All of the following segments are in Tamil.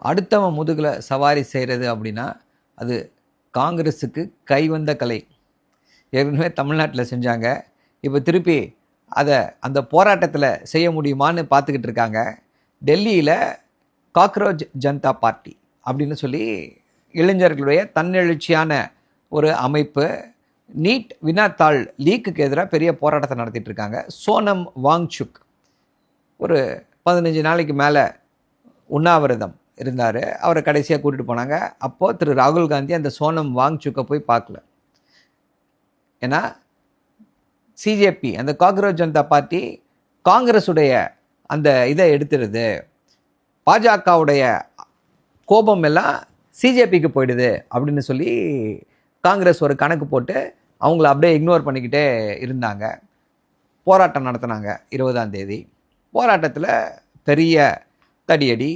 அடுத்தவன் முதுகில் சவாரி செய்கிறது அப்படின்னா அது காங்கிரஸுக்கு கைவந்த கலை. ஏற்கனவே தமிழ்நாட்டில் செஞ்சாங்க. இப்போ திருப்பி அதை அந்த போராட்டத்தில் செய்ய முடியுமான்னு பார்த்துக்கிட்டு இருக்காங்க. டெல்லியில் காக்ரோச் ஜனதா பார்ட்டி அப்படின்னு சொல்லி இளைஞர்களுடைய தன்னெழுச்சியான ஒரு அமைப்பு நீட் வினாத்தாள் லீக்குக்கு எதிராக பெரிய போராட்டத்தை நடத்திட்டு இருக்காங்க. சோனம் வாங்சுக் ஒரு 15 நாளைக்கு மேலே உண்ணாவிரதம் இருந்தார். அவரை கடைசியாக கூட்டிகிட்டு போனாங்க. அப்போது திரு ராகுல் காந்தி அந்த சோனம் வாங்சுக்கை போய் பார்க்கல. ஏன்னா சிஜேபி அந்த காக்ரோச் ஜனதா பார்ட்டி காங்கிரஸுடைய அந்த இதை எடுத்துடுது, பாஜகவுடைய கோபம் எல்லாம் சிஜேபிக்கு போயிடுது அப்படின்னு சொல்லி காங்கிரஸ் ஒரு கணக்கு போட்டு அவங்கள அப்படியே இக்னோர் பண்ணிக்கிட்டே இருந்தாங்க. போராட்டம் நடத்தினாங்க 20ஆம் தேதி. போராட்டத்தில் பெரிய தடியடி,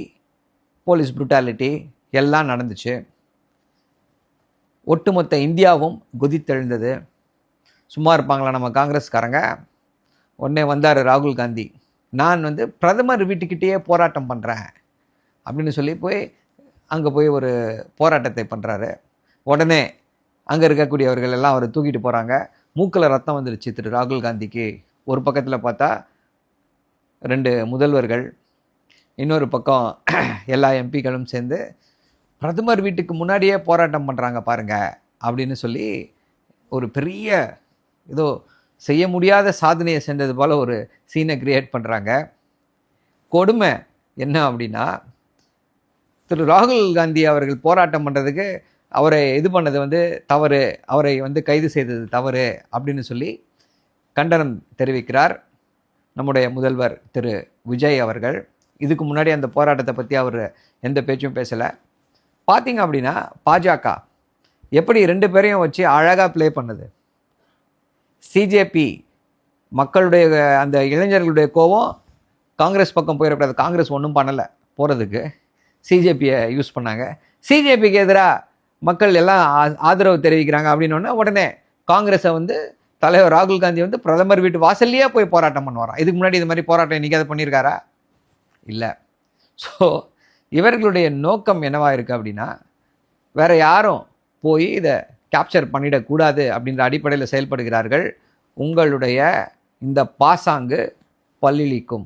போலீஸ் புரூட்டாலிட்டி எல்லாம் நடந்துச்சு. ஒட்டுமொத்த இந்தியாவும் குதித்தெழுந்தது. சும்மா இருப்பாங்களா நம்ம காங்கிரஸ்காரங்க? உடனே வந்தார் ராகுல் காந்தி. நான் பிரதமர் வீட்டுக்கிட்டேயே போராட்டம் பண்ணுறேன் அப்படின்னு சொல்லி அங்கே போய் ஒரு போராட்டத்தை பண்ணுறாரு. உடனே அங்கே இருக்கக்கூடியவர்கள் எல்லாம் அவரை தூக்கிட்டு போகிறாங்க. மூக்கில் ரத்தம் வந்துருச்சு திரு ராகுல் காந்திக்கு. ஒரு பக்கத்தில் பார்த்தா 2 முதல்வர்கள், இன்னொரு பக்கம் எல்லா எம்பிக்களும் சேர்ந்து பிரதமர் வீட்டுக்கு முன்னாடியே போராட்டம் பண்ணுறாங்க பாருங்க அப்படின்னு சொல்லி ஒரு பெரிய ஏதோ செய்ய முடியாத சாதனையை செஞ்சது போல் ஒரு சீனை கிரியேட் பண்ணுறாங்க. கொடுமை என்ன அப்படின்னா, திரு ராகுல் காந்தி அவர்கள் போராட்டம் பண்ணுறதுக்கு அவரை இது பண்ணது தவறு, அவரை கைது செய்தது தவறு அப்படின்னு சொல்லி கண்டனம் தெரிவிக்கிறார் நம்முடைய முதல்வர் திரு விஜய் அவர்கள். இதுக்கு முன்னாடி அந்த போராட்டத்தை பற்றி அவர் எந்த பேச்சும் பேசலை. பார்த்தீங்க அப்படின்னா பாஜக எப்படி 2 பேரையும் வச்சு அழகாக ப்ளே பண்ணுது. சிஜேபி மக்களுடைய அந்த இளைஞர்களுடைய கோபம் காங்கிரஸ் பக்கம் போயிடக்கூடாது, காங்கிரஸ் ஒன்றும் பண்ணலை போகிறதுக்கு, சிஜேபியை யூஸ் பண்ணாங்க. சிஜேபிக்கு எதிராக மக்கள் எல்லாம் ஆதரவு தெரிவிக்கிறாங்க அப்படின்னோடனே உடனே காங்கிரஸை தலைவர் ராகுல் காந்தி பிரதமர் வீட்டு வாசல்லையே போய் போராட்டம் பண்ணுவாராம். இதுக்கு முன்னாடி இது மாதிரி போராட்டம் இன்றைக்கி அதை பண்ணியிருக்காரா? இல்லை. ஸோ இவர்களுடைய நோக்கம் என்னவாக இருக்குது அப்படின்னா, வேறு யாரும் போய் இதை கேப்சர் பண்ணிடக்கூடாது அப்படின்ற அடிப்படையில் செயல்படுகிறார்கள். உங்களுடைய இந்த பாசாங்கு பல்லிழிக்கும்.